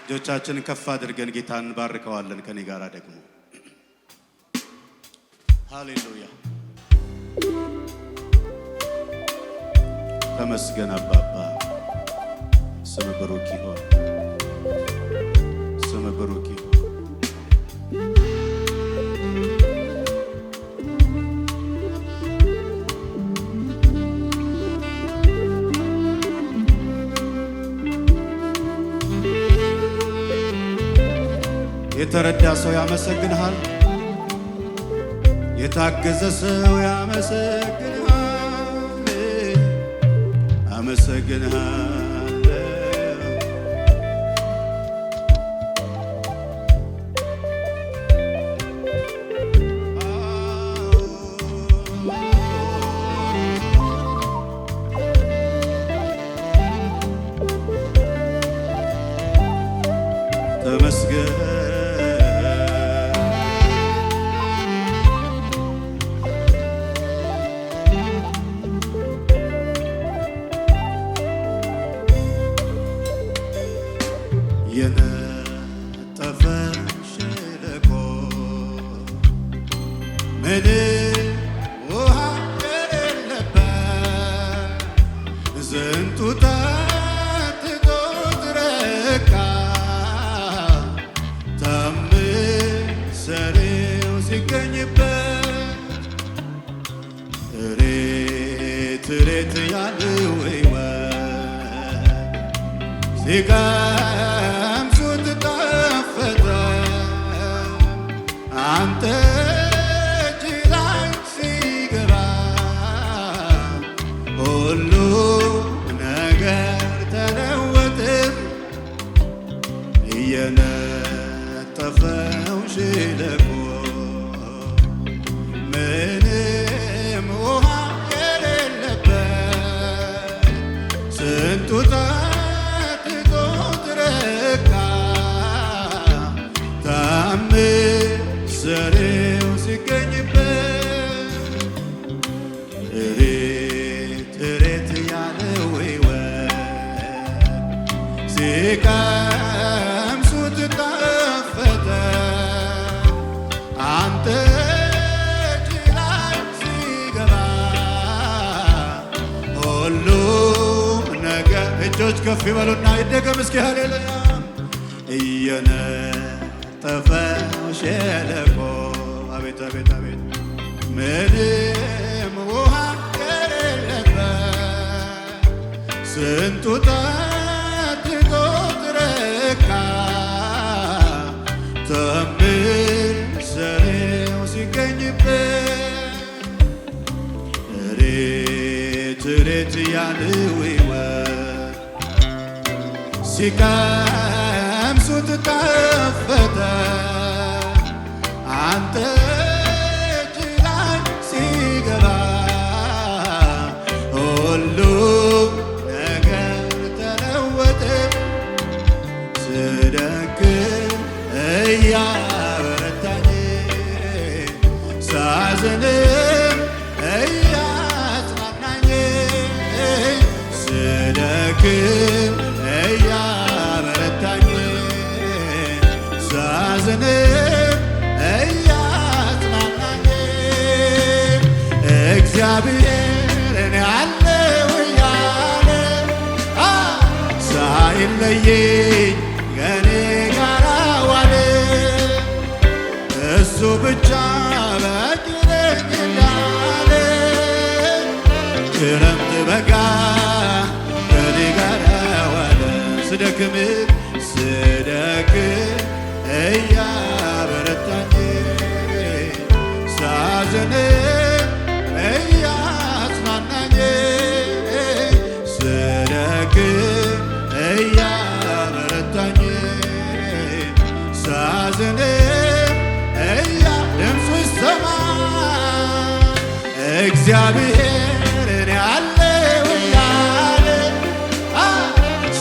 እጆቻችንን ከፍ አድርገን ጌታን እንባርከዋለን። ከኔ ጋር ደግሞ ሃሌሉያ ተመስገን አባባ ስም ብሩክ ይሁን፣ ስም ብሩክ ይሁን። የተረዳ ሰው ያመሰግንሃል፣ የታገዘ ሰው ያመሰግንሃል፣ አመሰግንሃል። ተመስገን የነጠፈ ሸለቆ ምንም ውሃ የሌለበት ዝንቱ ጠጥቶ ረካ ታምሰሬው ሲገኝበት ሬት ሬት ያለው ሕይወት ሲቀምሱት ጣፈጠ አንተ እጅ ላይ ሲገባ ሁሉ ነገር ተለወጠ። የነጠፈው ሸለቆ ምንም ውሃ የሌለበት ስንቱ ጠጥቶ ረካ ታምሰሬው ሲገኝበት ሬት ሬት ያለው ሕይወት ሲቀምሱት ጣፈጠ አንተ እጅ ላይ ሲገባ ሁሉም ነገር እጆች ከፍ ይበሉና ይደገም እስኪ ሃሌሉያ። የነጠፈው ሸለቆ አቤት አቤት አቤት ምንም ውሃ የሌለበት ስንቱ ጠጥቶ ረካ ታምሰሬው ሲገኝበት ሬት ሬት ያለው ሕይወት ሲቀምሱት ጣፈጠ አንተ እጅ ላይ ሲገባ ሁሉም ነገር ተለወጠ። ስደክም እያበረታኝ ሳዝንም እያጽናናኝ ስደክም እያበረታኝ ሳዝንም እያጽናናኝ እግዚአብሔርን ያለው እያለ ሳይለየኝ ከኔ ጋር ዋለ እሱ ብቻ በቂ ነኝ እንዳለ ክረምት በጋ ከኔ ጋር ዋለ ስደክም እያበረታኝ ሳዝን እያጽናናኝ ስደክም እያበረታኝ ሳዝን ድምፁ ይሰማ እግዚአብሔርን ያለው እያለ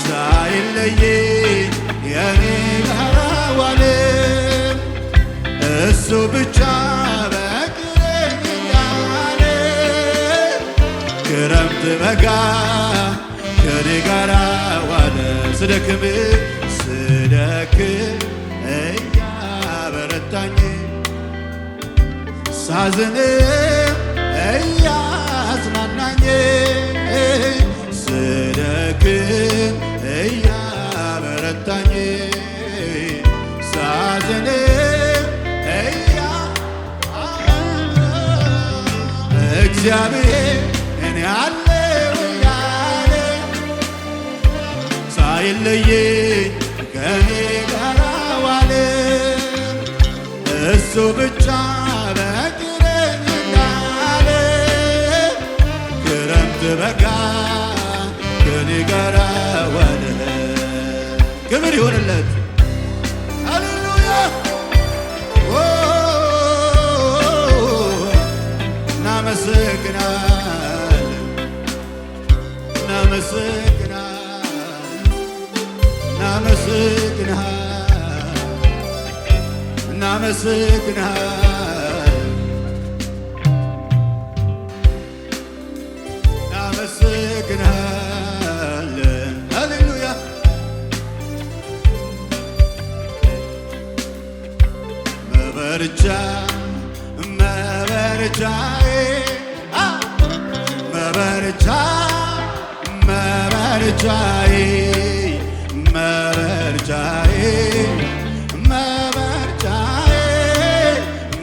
ሳይለየኝ የኔ ጋር ዋለ እሱ ብቻ በቂ ነኝ እያለ ክረምት በጋ ከኔ ጋር ዋለ ስደክም ስደክም እያበረታኝ ሳዝንም እያጽናናኝ ስደክም እያበረታኝ ሳዝንም እግዚአብሔር እኔ አለሁ ያለ ሳይለየኝ ከኔ ጋር ዋለ እሱ ብቻ በቂ ነኝ እንዳለ ክረምት በጋ ከኔ ጋር ዋለ። ክብር ይሁንለት። ሃሌሉያ እናመሰግናለን እናመሰግናለን። ሃሌሉያ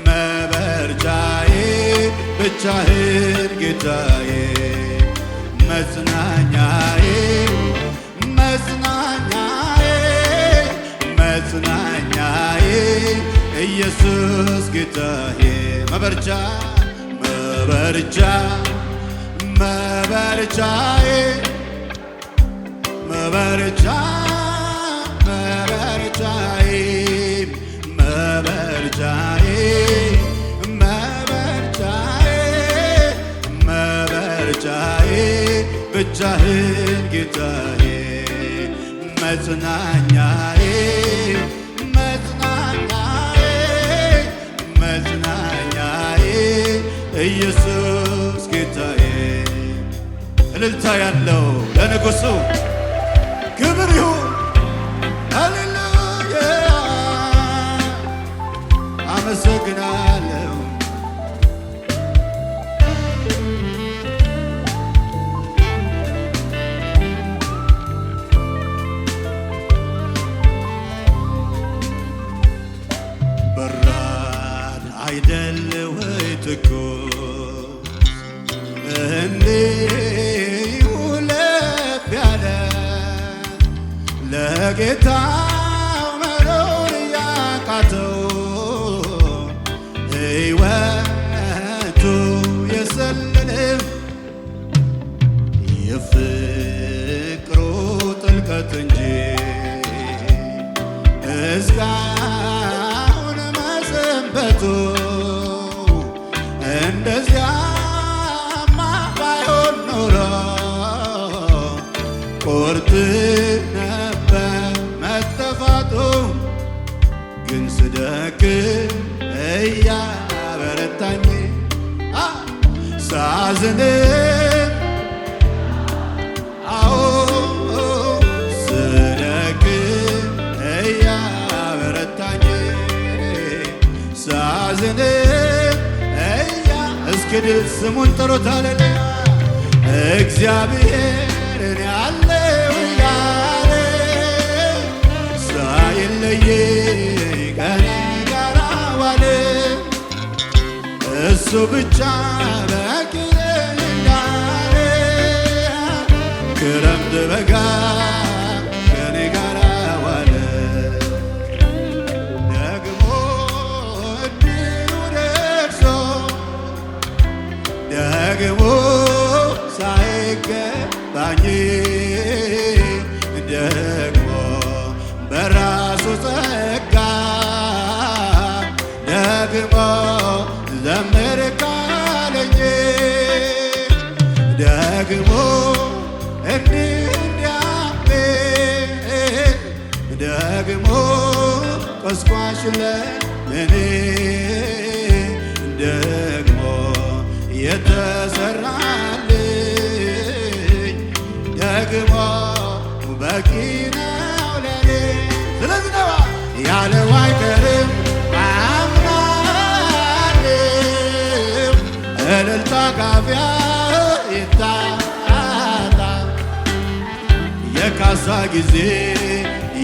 መበረቻዬ ብቻህን ጌታዬ መጽናኛዬ ኢየሱስ ጌታዬ ብቻህን ጌታዬ መጽናኛዬ ኢየሱስ ጌታዬ። እልልታ ያለው ለንጉሡ ክብር ይሁን። ሃሌሉያ አመሰግናለሁ። በራድ አይደል ወይ ትኩስ እንዲሁ ለብ ያለ ለጌታው መኖር ያቃተው ሕይወቱ የሰለለ የፍቅሩ ጥልቀት እንጂ እስካሁን መሰንበቱ እንደዚያማ ባይሆን ኖሮ ቁርጥ ነበር መጠፋቱ። ግን ስደክም እያበረታኝ ሳዝንም ስደክም እያበረታኝ ሳዝንም እስኪ ስሙን ጥሩት። ሃሌሉያ እግዚአብሔር እኔ አለሁ ያለ ሳይለየኝ ከኔ ጋር ዋለ እሱ ብቻ በቂ ነኝ እንዳለ ክረምት በጋ ከኔ ጋር ዋለ ደግሞ እድሉ ደርሶ ደግሞ ሳይገባኝ ደግሞ በራሱ ጸጋ ደግሞ ዘምር ካለኝ ደግሞ እንዲያሜ ደግሞ ቆስቋሽ ለእኔ ደግሞ የተሰራልኝ ደግሞ በቂ ነው ለኔ። ስለዚህ ነው ማረጋፊያ ይታጣ የካሳ ጊዜ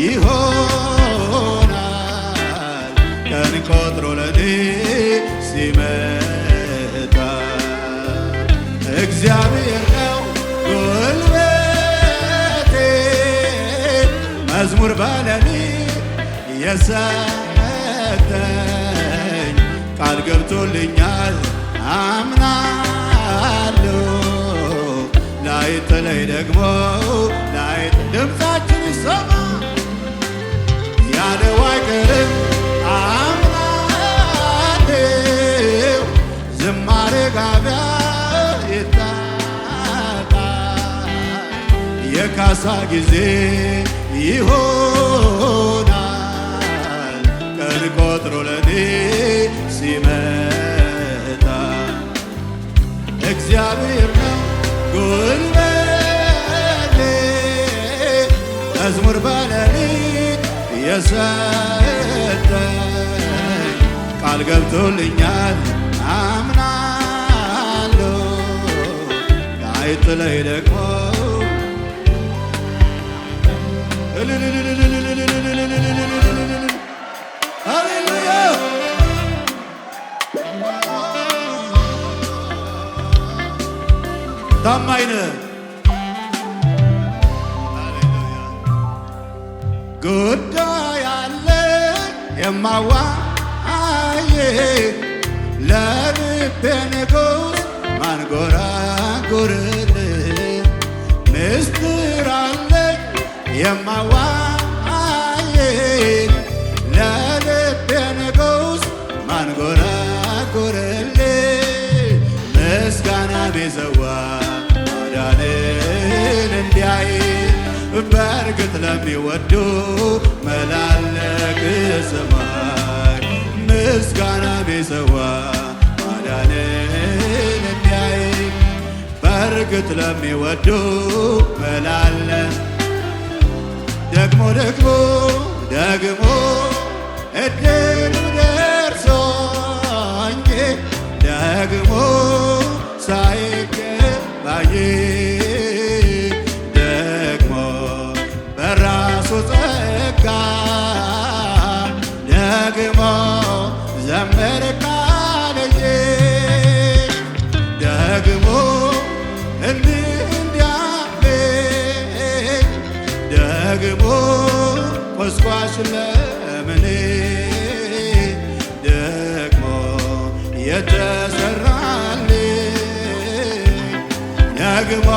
ይሆናል ቀን ቆጥሮ ለኔ ሲመጣ እግዚአብሔር ነው ጉልበቴ መዝሙር በሌሊት የሰጠኝ ቃል ገብቶልኛል አምናለሁ ላይጥለኝ ደግሞ ድምፃችን ይሰማ ያለው አይቀርም አምናለሁ ዝማሬ ጋቢያ ይታጣ የካሳ ጊዜ ይሆናል ቀን ቆጥሮ ለኔ ሲመጣ እግዚአብሔር ነው ጉልበቴ መዝሙር በሌሊት የሰጠኝ ቃል ገብቶልኛል አምናለሁ ላይጥለኝ ደግሞ ሃሌሉያ ታማኝ ነህ ጉዳይ አለ የማዋዬ ለልቤ ንጉሥ ማንጎራጉርልህ ምስጢር አለ የማዋዬ ለልቤ ንጉሥ ማንጎራጉርልህ ምስጋና ቢዘዋ ማዳንን እንዲያይ በእርግጥ ለሚወዱ መላለክ ሰማይ ምስጋና ቢሰዋ ማዳንን እንዲያይ በእርግጥ ለሚወዱ መላለክ ደግሞ እድል ደርሶኝ ደግሞ ሳይገባኝ ጸጋ ደግሞ ዘመር ካለኝ ደግሞ እንዲያለኝ ደግሞ ቆስቋሽ ለምኔ ደግሞ የተሰራልኝ ደግሞ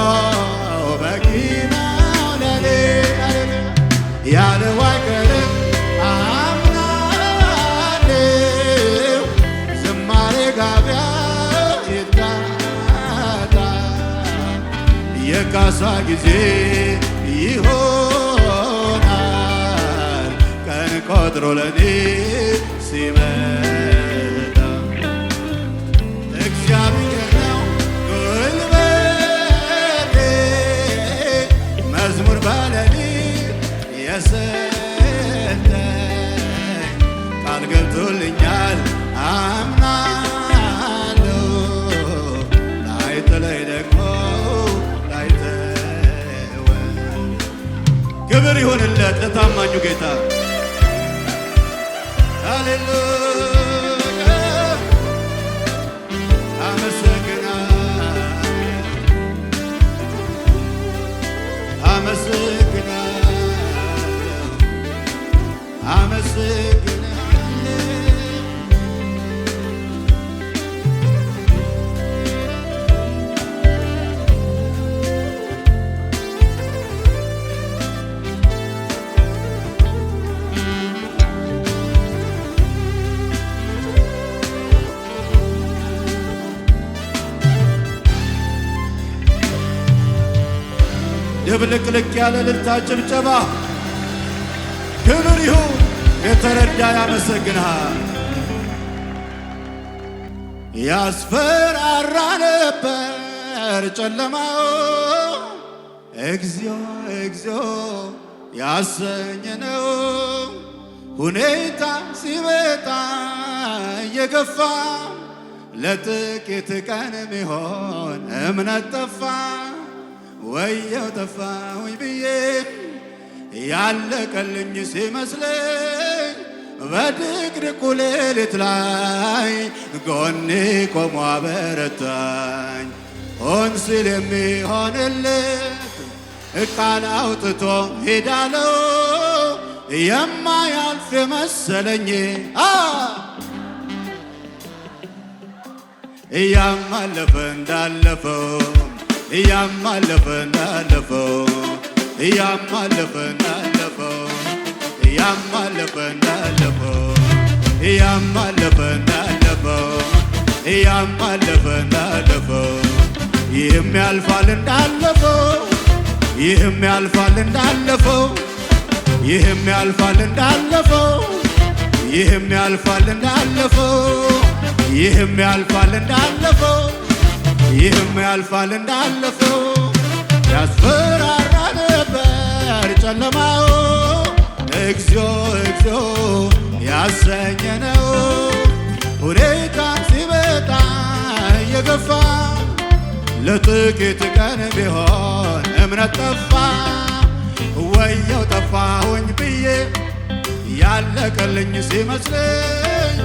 በቂ ነው ለኔ ያለው አይቀርም አምናለሁ ዝማሬ ጋቢያ ይታጣ የካሳ ጊዜ ይሆናል ቀን ቆጥሮ ለኔ ሲመጣ እግዚአብሔር ነው ጉልበቴ መዝሙር በሌሊት የሰጠኝ ቃል ገብቶልኛል አምናለሁ ላይጥለኝ ደግሞ ላይተወኝ ክብር ይሁንለት ለታማኙ ጌታ ሃሌሉያ ድብልቅልቅ ያለ እልልታ ጭብጨባ ክብር ይሁን። የተረዳ ያመሰግንሃል። ያስፈራራ ነበር ጨለማው እግዚኦ እግዚኦ ያሰኘነው ሁኔታ ሲመጣ እየገፋ ለጥቂት ቀን ሚሆን እምነት ጠፋ ወየው ጠፋሁኝ ብዬ ያለቀልኝ ሲመስለኝ በድቅድቁ ሌሊት ላይ ጎኔ ቆሞ አበረታኝ። ሆን ሲል የሚሆንለት ቃል አውጥቶ ሄዳለው የማያልፍ የመሰለኝ እያማለፈ እንዳለፈው እያማለፈ እንዳለፈው እያማለፈ እንዳለፈው እያማለፈ እንዳለፈው እያማለፈ እንዳለፈው እያማለፈ እንዳለፈው ይህም ያልፋል እንዳለፈው ይህም ያልፋል እንዳለፈው ይህም ያልፋል እንዳለፈው ይህም ያልፋል እንዳለፈው ይህም ያልፋል እንዳለፈው ይህም ያልፋል እንዳለፈው ያስፈራራ ነበር ጨለማው እግዚኦ እግዚኦ ያሰኘ ነው ሁኔታ ሲመጣ እየገፋ ለጥቂት ቀን ቢሆን እምነት ጠፋ ወየው ጠፋሁኝ ብዬ ያለቀልኝ ሲመስለኝ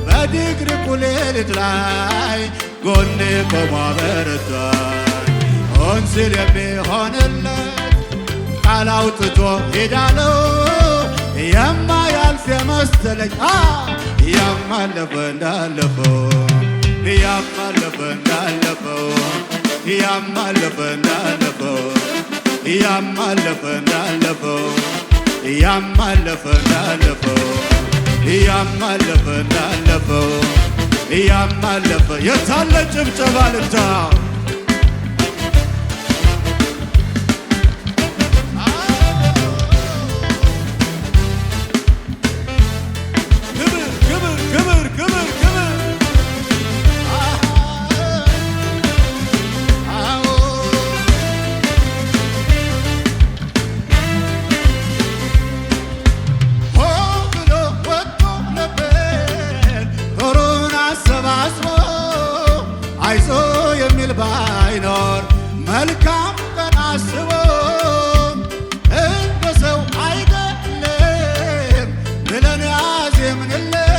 በድቅድቁ ሌሊት ላይ ጎኔ ቆሞ አበረታኝ። ሆን ሲል የሚሆንለት ቃል አውጥቶ ሄዳለው የማያልፍ የመሰለኝ እያማለፈ እንዳለፈው እያማለፈ እንዳለፈው እያማለፈ እንዳለፈው እያማለፈ እንዳለፈው እያማለፈ እንዳለፈው እያማለፈ እንዳለፈው እያማለፈ የታለ ጭብጨባ ልታ አይዞ የሚል ባይኖር መልካም ቀን አስቦ እንደ ሰው አይደለም ብለን ያዜምንለት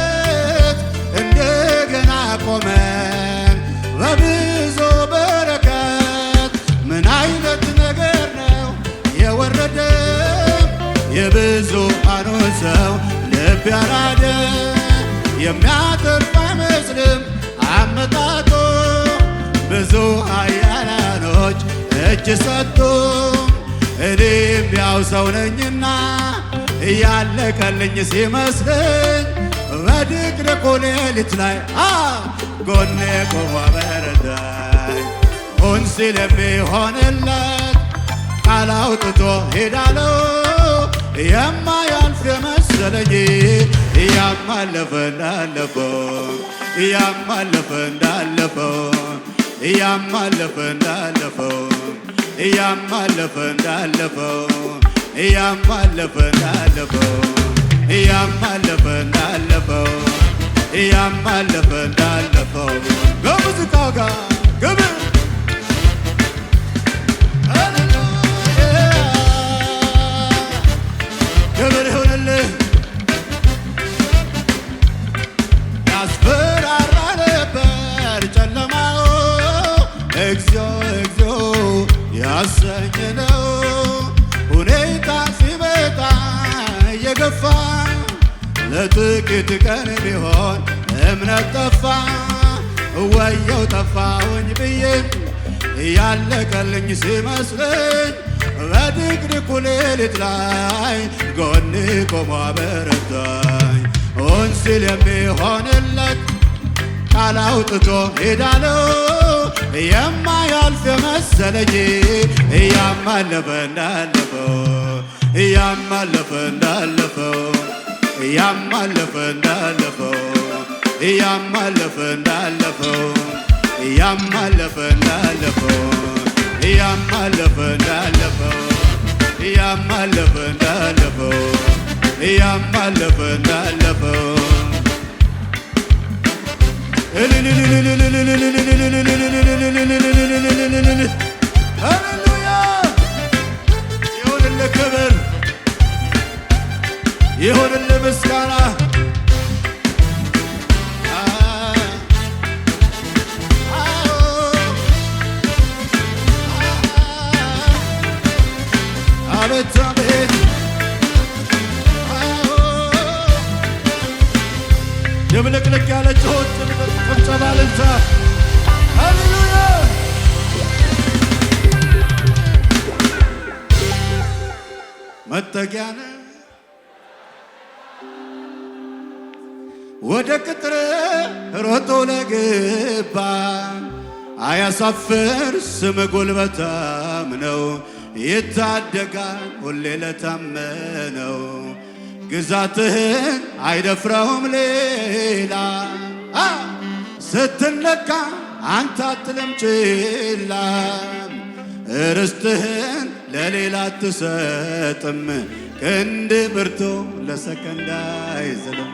እንደገና ቆመን በብዙ በረከት ምን አይነት ነገር ነው የወረደ የብዙሃኑን ሰው ልብ ያራደ የሚያተርፍ አይመስልም አመጣጡ ብዙ ኃያላኖች እጅ ሰጡ እኔም ያው ሰው ነኝና እያለቀልኝ ሲመስለኝ በድቅድቁ ሌሊት ላይ ጎኔ ቆሞ አበረታኝ። ሆን ሲል የሚሆንለት ቃል አውጥቶ ሄዳለው የማያልፍ የመሰለኝ እያማለፈ እንዳለፈው እያማለፈ እንዳለፈው እያማለፈ እንዳለፈው እያማለፈ እንዳለፈው እያማለፈ እንዳለፈው እያማለፈ እንዳለፈው እያማለፈ እንዳለፈው ከሙዚቃው ጋር ግብር ክብር ይሁንልህ። ያስፈራራ ነበር ጨለማው እግዚኦ እግዚኦ ያሰኘ ነው ሁኔታ ሲመጣ እየገፋ ለጥቂት ቀን ቢሆን እምነት ጠፋ ወየው ጠፋሁኝ ብዬ ያለቀልኝ ሲመስለኝ በድቅድቁ ሌሊት ላይ ጎኔ ቆሞ አበረታኝ። ሆን ሲል የሚሆንለት ቃል አውጥቶ ሄዳለው የማያልፍ የመሰለኝ እያማለፈ እንዳለፈው እያማለፈ እንዳለፈው እያማለፈ እንዳለፈው እያማለፈ እንዳለፈው እያማለፈ እንዳለፈው እያማለፈ እንዳለፈው እያማለፈ እንዳለፈው እያማለፈ እንዳለፈው ሃሌሉያ ይሁንልህ ክብር ይሁንልህ ምስጋና አቤት አቤት ድብልቅልቅ ያለ ጩኸት ጭብጨባ እልልታ ሃሌሉያ መጠጊያ ነህ ወደ ቅጥር ሮጦ ለገባ አያሳፍር ስም ጉልበታም ነው ይታደጋል ሁሌ ለታመነው ግዛትህን አይደፍረውም ሌላ ስትነካ አንተ አትልም ችላ ርስትህን ለሌላ አትሰጥም ክንድ ብርቱ ለሰከንድ አይዝልም።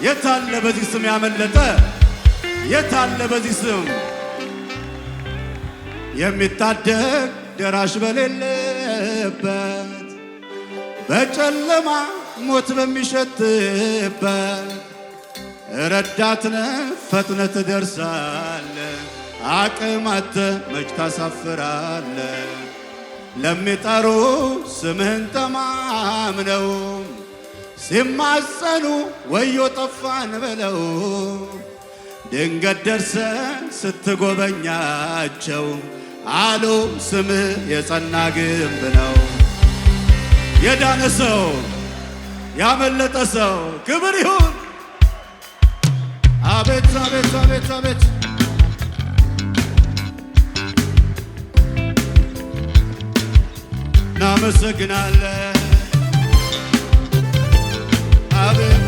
የታለ በዚህ ስም ያመለጠ የታለ በዚህ ስም የሚታደግ ደራሽ በሌለበት በጨለማ ሞት በሚሸትበት ረዳትነ ፈጥነ ትደርሳለ አቅም አተ መች ታሳፍራለ ለሚጠሩ ስምህን ተማምነው ሲማጸኑ ወዮ ጠፋን በለው ድንገት ደርሰ ስትጎበኛቸው አሉ ስምህ የጸና ግንብ ነው። የዳነ ሰው ያመለጠ ሰው ክብር ይሁን። አቤት አቤት አቤት አቤት እናመሰግናለን አቤት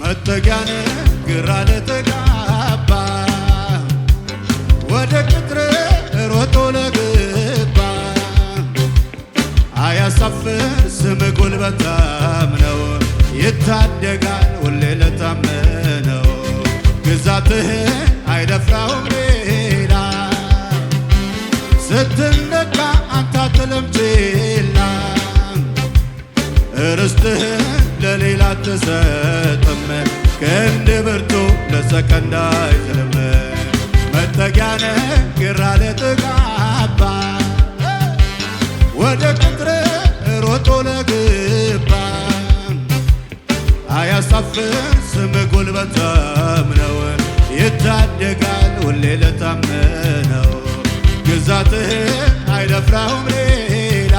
መጠጊያነ ግራ ለተጋባ ወደ ቅጥር ሮጦ ለገባ አያሳፍር ስም ጉልበታም ነው ይታደጋል ሁሌ ለታመነው ግዛትህን አይደፍራውም ሌላ ስትነካ አንተ አትልም ችላ ርስትህን ለሌላ አትሰጥም ክንድ ብርቱ ለሰከንድ አይዝልም። መጠጊያነ ግራ ለተጋባ ወደ ቅጥር ሮጦ ለገባ አያሳፍር ስም ጉልበታም ነው ይታደጋል ሁሌ ለታመነው ግዛትህን አይደፍራውም ሌላ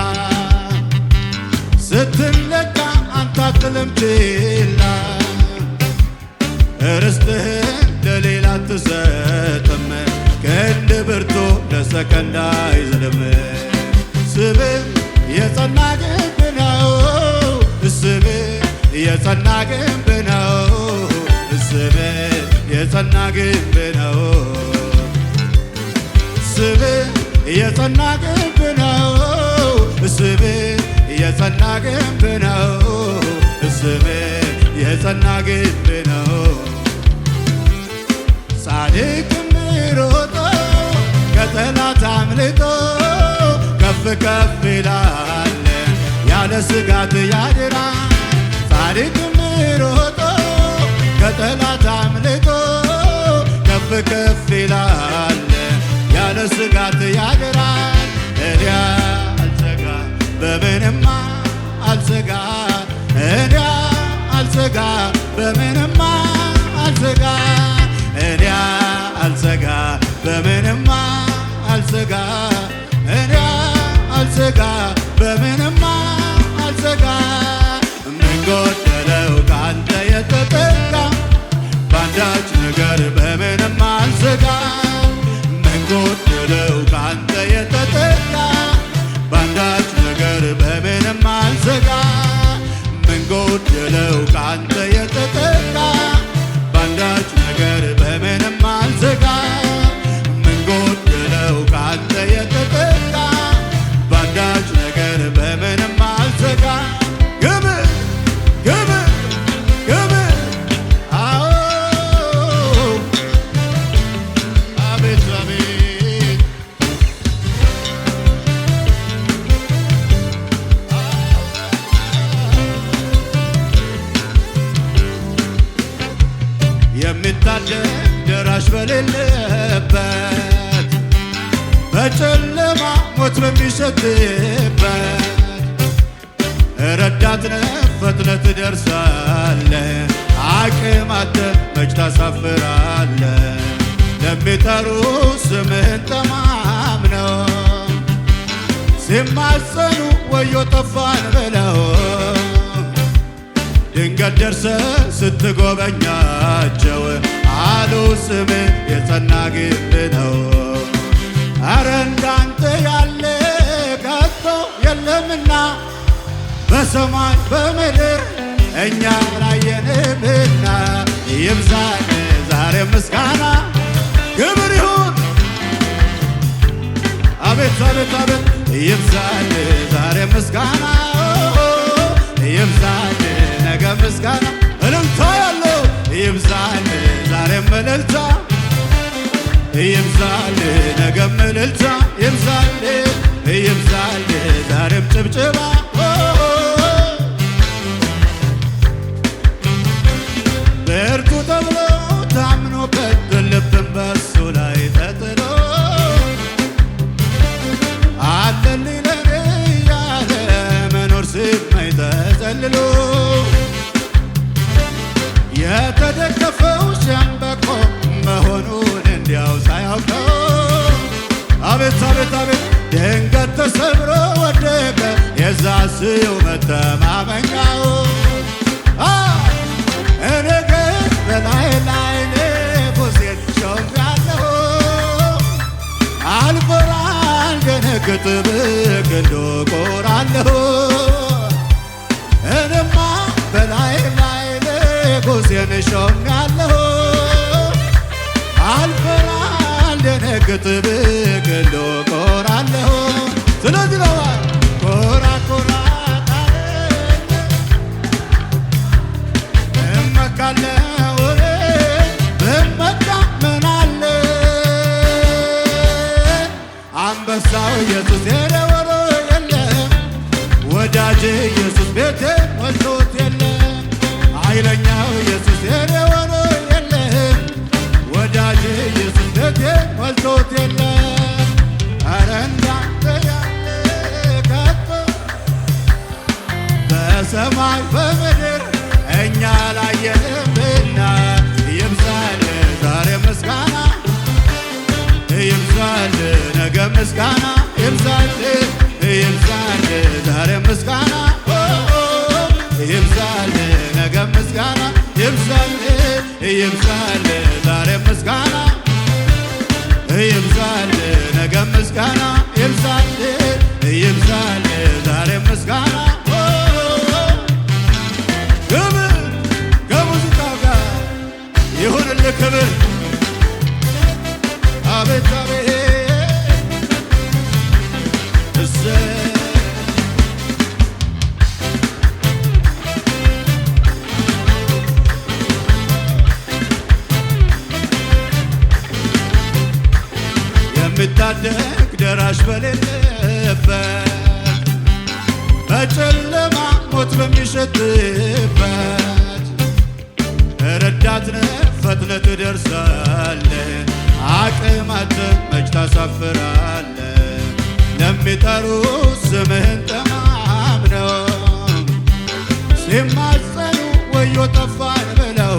ስትለካ አንተ አትልም ችላ ርስትህን ለሌላ አትሰጥም ክንድ ብርቱ ለሰከንድ አይዝልም። ስምህ የጸና ግንብ ነው ስምህ የጸና ግንብ ነው ስምህ የጸና ግንብ ነው ስምህ የጸና ግንብ ነው ስምህ የጸና ግንብ ነው ስምህ የጸና ግንብ ነው ጻድቅም ሮጦ ከጠላት አምልጦ ከፍ ከፍ ይላል ያለ ስጋት ያድራል ጻድቅም ሮጦ ከጠላት አምልጦ ከፍ ከፍ ይላል ያለ ስጋት ያድራል እኔ አልሰጋ በምንም አልሰጋ እኔ አልሰጋ በምንም አልሰጋ እኔ አልሰጋ በምንም አልሰጋ እኔ አልሰጋ በምንም አልሰጋ ምን ጎደለው ካንተ የተጠጋ በአንዳች ነገር በምንም አልሰጋ የሚታደግ ደራሽ በሌለበት በጨለማ ሞት በሚሸትበት ረዳት ነህ ፈጥነህ ትደርሳለህ። አቅም አጥተህ መች ታሳፍራለህ። ለሚጠሩ ስምህን ተማምነው ሲማጸኑ ወዮ ጠፋን ብለው ድንገት ደርሰህ ስትጎበኛቸው አሉ ስምህ የጸና ግንብ ነው። አረ እንዳንተ ያለ ከቶ የለምና በሰማይ በምድር እኛ ላየንምና ይብዛል ዛሬ ምስጋና ክብር ይሁን። አቤት አቤት አቤት ይብዛል ዛሬ ምስጋና ይብዛል ነገ ምስጋና እልልታ ያለው ይብዛል ዛሬም እልልታ ይብዛል ነገም እልልታ ይብዛል ይብዛል ዛሬም ጭብጭባ ብርቱ ተብሎ ታምኖበት ልብን በሱ ላይ ተጥሎ አለልኝ ለኔ ያለ መኖር ሲመኝ ተዘልሎ የተደገፈው ሸምበቆ መሆኑን እንዲያው ሳያውቀው አቤት አቤት አቤት ድንገት ተሰብሮ ወደቀ የዛ ስው መተማመኛው። እኔ ግን በላይ ላይ ንጉሴን ሾሜያለሁ አልፈራ አልደነግጥ በክንዱ እኮራለሁ። እኔማ በላይ ላይ ንጉሴን ሾሜያለሁ አልፈራ አልደነግጥ በክንዱ እኮራለሁ። ስለዚህ ነው ኮራ ኮራ እመካለሁ ብመካ ምን አለ አንበሳው ኢየሱስ የደወሮ የለም ወዳጅ ኢየሱስ ቤቴ ሞልቶት የለም ኃይለኛው ኢየሱስ የደወሮ የለም ወዳጅ ኢየሱስ ቤቴ ሞልቶት የለም። አረ እንዳንተ ያለ ከቶ በሰማይ በምድር እኛ ላየንምና ይብዛል ዛሬ ምስጋና ይብዛል ነገ ምስጋና ይብዛል ይብዛል ዛሬ ምስጋና ይብዛል ነገ ምስጋና ይብዛል ይብዛል ዛሬ ምስጋና ይብዛል ነገ ምስጋና ይብዛል ይብዛል ዛሬ ምስጋና ይሁንልህ ክብር አቤት አቤት የሚታደግ ደራሽ በሌለበት በጨለማ ሞት በሚሸትበት ረዳት ነህ ፈጥነህ ትደርሳለህ። አቅም አጥተህ መች ታሳፍራለህ። ለሚጠሩ ስምህን ተማምነው ሲማጸኑ ወዮ ጠፋን ብለው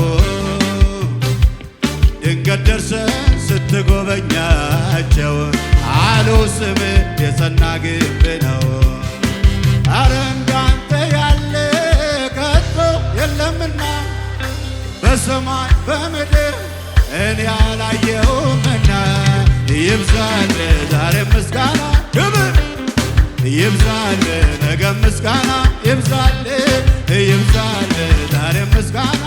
ድንገት ደርሰህ ስትጎበኛቸው አሉ ስምህ የጸና ግንብ ነው። አረ እንዳንተ ያለ ከቶ የለምና በሰማይ በምድር እኔ አላየሁምና ይብዛል ዛሬ ምስጋና ክብር ይብዛል ነገ ምስጋና ይብዛል ይብዛል ዛሬ ምስጋና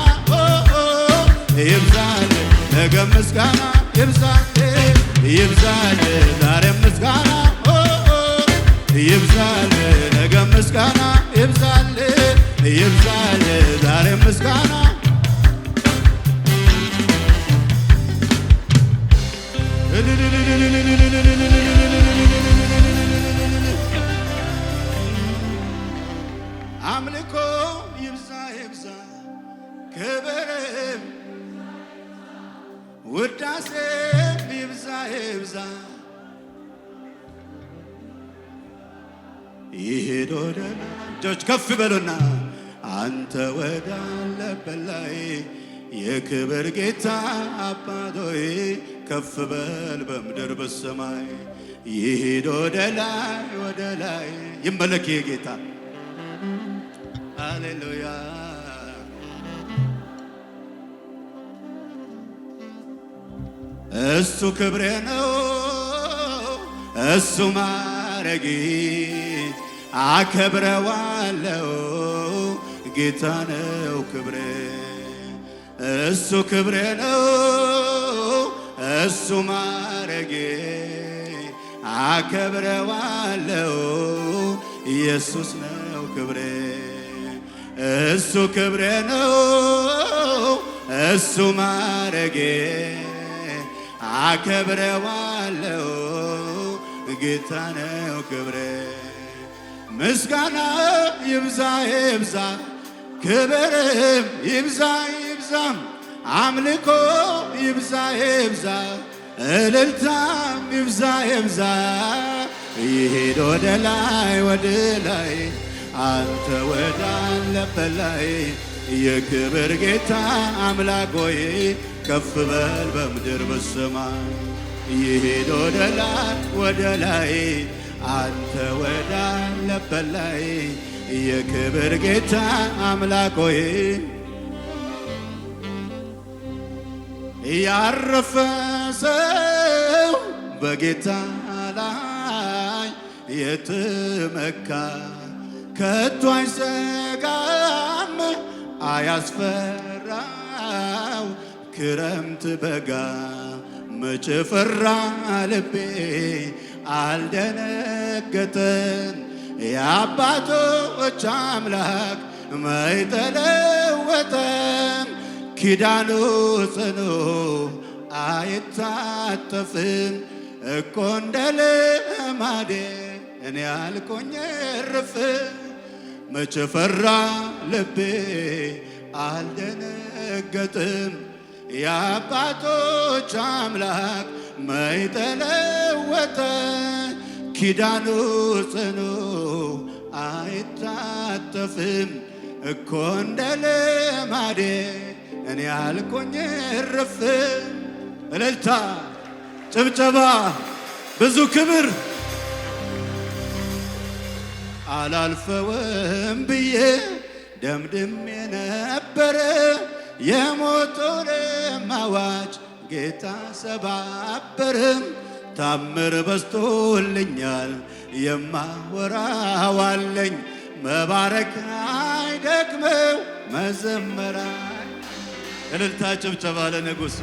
ይብዛል ነገ ምስጋና ይብዛል ይብዛል ዛሬ ምስጋና ይብዛል ነገ ምስጋና ይብዛል ይብዛል ዛሬ ምስጋና አምልኮ ይብዛ ይብዛ ክብርም ውዳሴ ይብዛ ይብዛ ይሄድ ወደ ላይ እጆች ከፍ በሉና አንተ ወዳለበት ላይ የክብር ጌታ አባት ሆይ ከፍ በል በምድር በሰማይ ይሄድ ወደ ላይ ይመለክ ጌታ ሃሌሉያ እሱ ክብሬ ነው እሱ ማረጌ አከብረዋለሁ ጌታ ነው ክብሬ እሱ ክብሬ ነው እሱ ማረጌ አከብረዋለሁ ኢየሱስ ነው ክብሬ እሱ ክብሬ ነው እሱ ማረጌ አከብረዋለሁ ጌታ ነው ክብሬ ምስጋና ይብዛ ይብዛ ክብርም ይብዛ ይብዛም አምልኮ ይብዛ ይብዛ እልልታም ይብዛ ይብዛ ይሄድ ወደ ላይ አንተ ወዳለበት ላይ የክብር ጌታ አምላክ ሆይ ከፍ በል በምድር በሰማይ ይሄድ ወደ ላይ አንተ ወዳለበት ላይ የክብር ጌታ አምላክ ሆይ ያረፈ ሰው በጌታ ላይ የተመካ ከቶ አይሰጋም አያስፈራው ክረምት በጋ መቼ ፈራ ልቤ አልደነገጠም የአባቶች አምላክ ማይተለወጠም ኪዳኑ ጽኑ አይታጠፍም እኮ እንደ ልማዴ እኔ አልቆኝ እርፍ መቼ ፈራ ልቤ አልደነገጥም የአባቶች አምላክ ማይተለወጠ ኪዳኑ ጽኑ አይታጠፍም እኮ እንደ ልማዴ እኔ አልቆኝ እርፍ እልልታ ጭብጨባ ብዙ ክብር አላልፈውም ብዬ ደምድሜ ነበረ የሞቱንም አዋጅ ጌታ ሰባበርም ታምር በዝቶልኛል የማወራው አለኝ መባረክ አይደክመው መዘመራ እልልታ ጭብጨባ ለንጉሡ